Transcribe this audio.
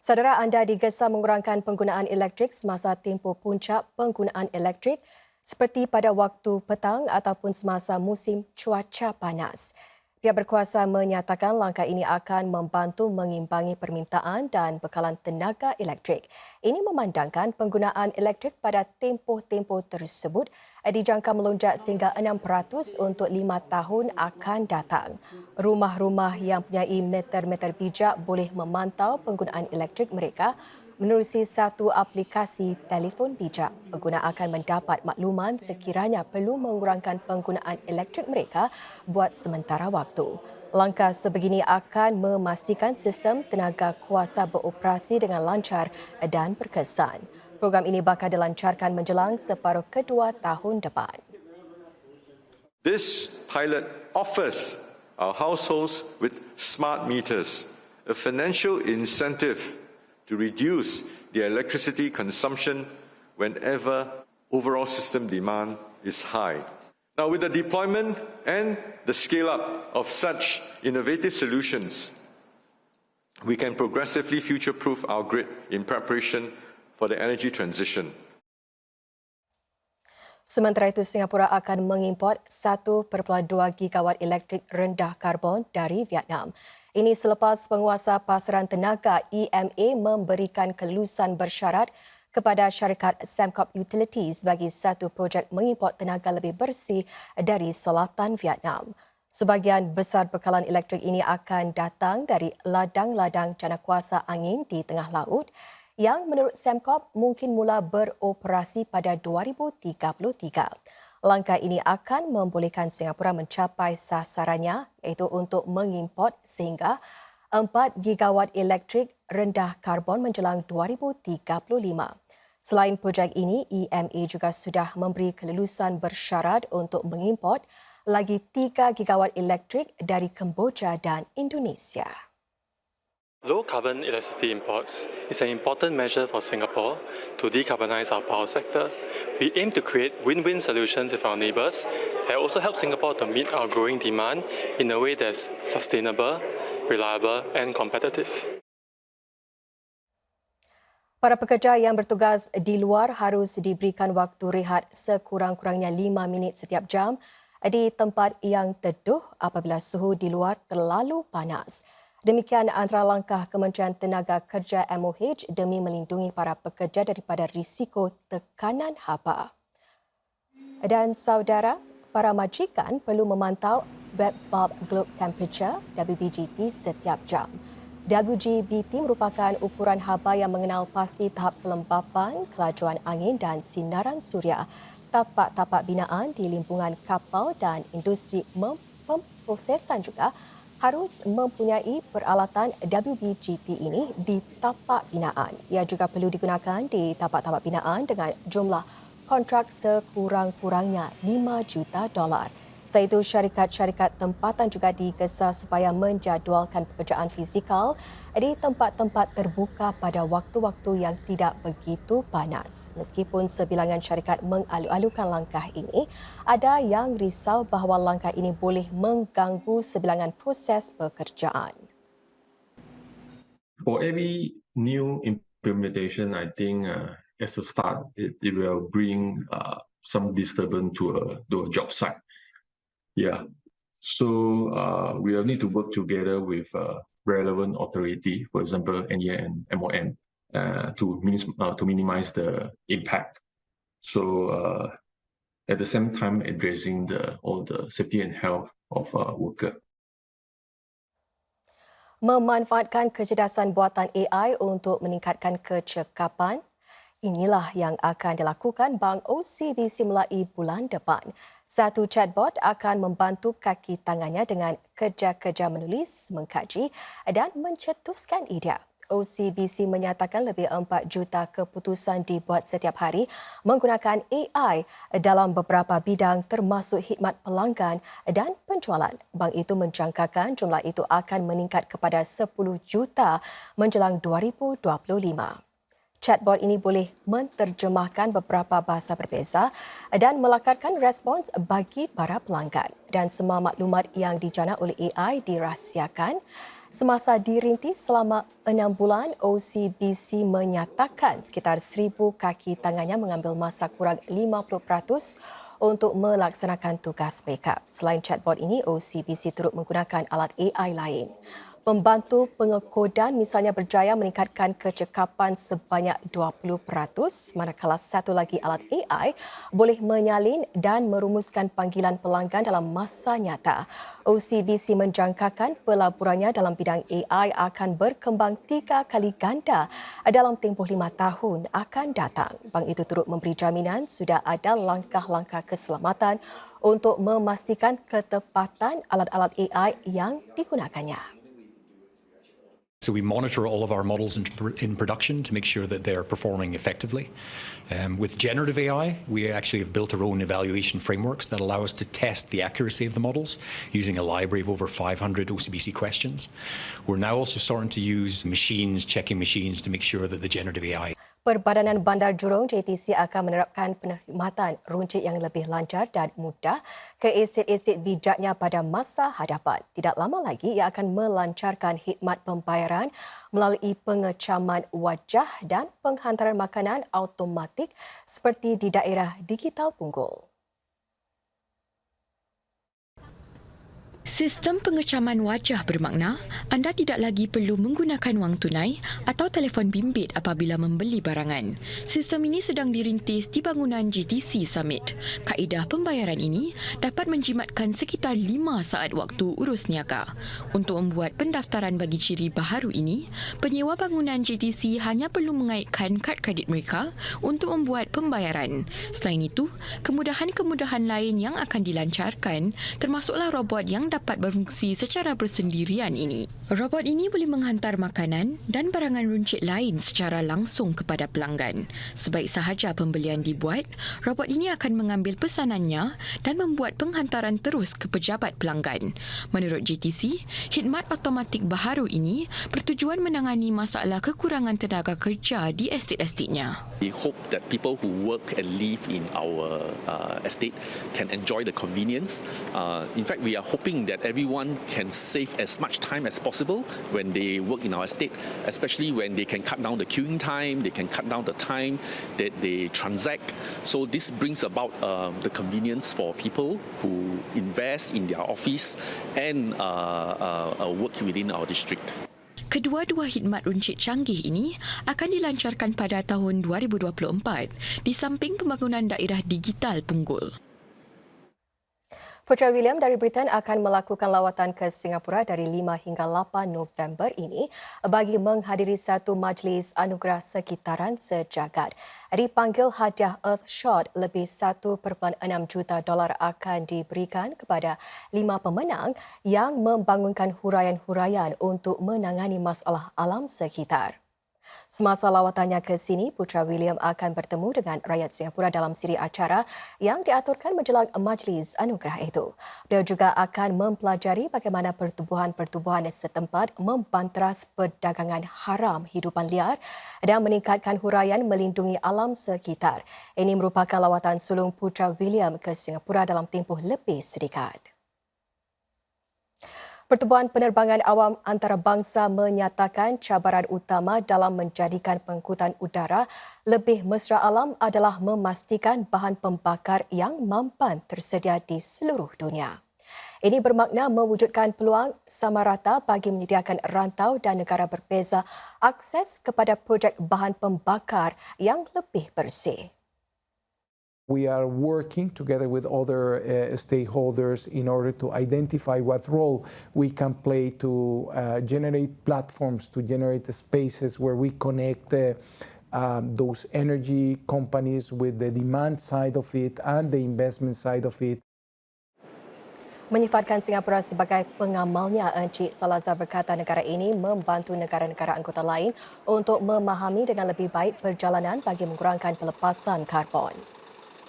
Saudara anda digesa mengurangkan penggunaan elektrik semasa tempoh puncak penggunaan elektrik seperti pada waktu petang ataupun semasa musim cuaca panas. Pihak berkuasa menyatakan langkah ini akan membantu mengimbangi permintaan dan bekalan tenaga elektrik. Ini memandangkan penggunaan elektrik pada tempoh-tempoh tersebut dijangka melonjak sehingga 6% untuk 5 tahun akan datang. Rumah-rumah yang mempunyai meter-meter bijak boleh memantau penggunaan elektrik mereka menerusi satu aplikasi telefon bijak. Pengguna akan mendapat makluman sekiranya perlu mengurangkan penggunaan elektrik mereka buat sementara waktu. Langkah sebegini akan memastikan sistem tenaga kuasa beroperasi dengan lancar dan berkesan. Program ini bakal dilancarkan menjelang separuh kedua tahun depan. This pilot offers our households with smart meters a financial incentive to reduce their electricity consumption whenever overall system demand is high. Now, with the deployment and the scale-up of such innovative solutions, we can progressively future-proof our grid in preparation for the energy transition. Sementara itu, Singapura akan mengimport 1.2 gigawatt elektrik rendah karbon dari Vietnam. Ini selepas penguasa pasaran tenaga EMA memberikan kelulusan bersyarat kepada syarikat Sembcorp Utilities bagi satu projek mengimport tenaga lebih bersih dari selatan Vietnam. Sebahagian besar bekalan elektrik ini akan datang dari ladang-ladang janakuasa angin di tengah laut yang menurut Sembcorp mungkin mula beroperasi pada 2033. Langkah ini akan membolehkan Singapura mencapai sasarannya iaitu untuk mengimport sehingga 4 gigawatt elektrik rendah karbon menjelang 2035. Selain projek ini, EMA juga sudah memberi kelulusan bersyarat untuk mengimport lagi 3 gigawatt elektrik dari Kemboja dan Indonesia. Low-carbon electricity imports is an important measure for Singapore to decarbonize our power sector. We aim to create win-win solutions with our neighbours that also help Singapore to meet our growing demand in a way that's sustainable, reliable and competitive. Para pekerja yang bertugas di luar harus diberikan waktu rehat sekurang-kurangnya 5 minit setiap jam di tempat yang teduh apabila suhu di luar terlalu panas. Demikian antara langkah Kementerian Tenaga Kerja MOH demi melindungi para pekerja daripada risiko tekanan haba. Dan saudara, para majikan perlu memantau web bulb globe temperature WBGT setiap jam. WGBT merupakan ukuran haba yang mengenal pasti tahap kelembapan, kelajuan angin dan sinaran suria, tapak-tapak binaan di limpungan kapal dan industri pemprosesan juga harus mempunyai peralatan WBGT ini di tapak binaan. Ia juga perlu digunakan di tapak-tapak binaan dengan jumlah kontrak sekurang-kurangnya $5 juta. Selain itu, syarikat-syarikat tempatan juga digesa supaya menjadualkan pekerjaan fizikal di tempat-tempat terbuka pada waktu-waktu yang tidak begitu panas. Meskipun sebilangan syarikat mengalu-alukan langkah ini, ada yang risau bahawa langkah ini boleh mengganggu sebilangan proses pekerjaan. For every new implementation, I think as a start, it will bring some disturbance to a job site. Yeah, so we will need to work together with relevant authority, for example, NEA and MOM, to minimize the impact. So at the same time, addressing all the safety and health of worker. Memanfaatkan kecerdasan buatan AI untuk meningkatkan kecekapan, inilah yang akan dilakukan Bank OCBC mulai bulan depan. Satu chatbot akan membantu kaki tangannya dengan kerja-kerja menulis, mengkaji dan mencetuskan idea. OCBC menyatakan lebih 4 juta keputusan dibuat setiap hari menggunakan AI dalam beberapa bidang termasuk khidmat pelanggan dan penjualan. Bank itu menjangkakan jumlah itu akan meningkat kepada 10 juta menjelang 2025. Chatbot ini boleh menterjemahkan beberapa bahasa berbeza dan melakarkan respons bagi para pelanggan. Dan semua maklumat yang dijana oleh AI dirahsiakan. Semasa dirintis selama 6 bulan, OCBC menyatakan sekitar 1,000 kaki tangannya mengambil masa kurang 50% untuk melaksanakan tugas mereka. Selain chatbot ini, OCBC turut menggunakan alat AI lain. Pembantu pengekodan misalnya berjaya meningkatkan kecekapan sebanyak 20%, manakala satu lagi alat AI boleh menyalin dan merumuskan panggilan pelanggan dalam masa nyata. OCBC menjangkakan pelaburannya dalam bidang AI akan berkembang 3 kali ganda dalam tempoh 5 tahun akan datang. Bank itu turut memberi jaminan sudah ada langkah-langkah keselamatan untuk memastikan ketepatan alat-alat AI yang digunakannya. So we monitor all of our models in production to make sure that they're performing effectively. With generative AI, we actually have built our own evaluation frameworks that allow us to test the accuracy of the models using a library of over 500 OCBC questions. We're now also starting to use checking machines to make sure that the generative AI Perbadanan Bandar Jurong JTC akan menerapkan perkhidmatan runcit yang lebih lancar dan mudah ke estet-estet bijaknya pada masa hadapan. Tidak lama lagi ia akan melancarkan khidmat pembayaran melalui pengecaman wajah dan penghantaran makanan automatik seperti di daerah digital Punggol. Sistem pengecaman wajah bermakna anda tidak lagi perlu menggunakan wang tunai atau telefon bimbit apabila membeli barangan. Sistem ini sedang dirintis di bangunan GTC Summit. Kaedah pembayaran ini dapat menjimatkan sekitar 5 saat waktu urus niaga. Untuk membuat pendaftaran bagi ciri baharu ini, penyewa bangunan GTC hanya perlu mengaitkan kad kredit mereka untuk membuat pembayaran. Selain itu, kemudahan-kemudahan lain yang akan dilancarkan termasuklah robot yang dapat berfungsi secara bersendirian ini. Robot ini boleh menghantar makanan dan barangan runcit lain secara langsung kepada pelanggan. Sebaik sahaja pembelian dibuat, robot ini akan mengambil pesanannya dan membuat penghantaran terus ke pejabat pelanggan. Menurut JTC, khidmat automatik baharu ini bertujuan menangani masalah kekurangan tenaga kerja di estet-estetnya. We hope that people who work and live in our estate can enjoy the convenience. In fact, we are hoping that everyone can save as much time as possible when they work in our estate, especially when they can cut down the queuing time, they can cut down the time that they transact. So this brings about the convenience for people who invest in their office and work within our district. Kedua-dua khidmat runcit canggih ini akan dilancarkan pada tahun 2024 di samping pembangunan daerah digital Punggol. Putera William dari Britain akan melakukan lawatan ke Singapura dari 5 hingga 8 November ini bagi menghadiri satu majlis anugerah sekitaran sejagat. Dipanggil hadiah Earthshot lebih $1.6 juta akan diberikan kepada 5 pemenang yang membangunkan huraian-huraian untuk menangani masalah alam sekitar. Semasa lawatannya ke sini, Putera William akan bertemu dengan rakyat Singapura dalam siri acara yang diaturkan menjelang majlis anugerah itu. Beliau juga akan mempelajari bagaimana pertubuhan-pertubuhan setempat membanteras perdagangan haram hidupan liar dan meningkatkan huraian melindungi alam sekitar. Ini merupakan lawatan sulung Putera William ke Singapura dalam tempoh lebih sedikit. Pertubuhan Penerbangan Awam Antarabangsa menyatakan cabaran utama dalam menjadikan pengangkutan udara lebih mesra alam adalah memastikan bahan pembakar yang mampan tersedia di seluruh dunia. Ini bermakna mewujudkan peluang sama rata bagi menyediakan rantau dan negara berbeza akses kepada projek bahan pembakar yang lebih bersih. We are working together with other stakeholders in order to identify what role we can play to generate platforms, to generate the spaces where we connect those energy companies with the demand side of it and the investment side of it. Menyifatkan Singapura sebagai pengamalnya, Encik Salazar berkata negara ini membantu negara-negara anggota lain untuk memahami dengan lebih baik perjalanan bagi mengurangkan pelepasan karbon.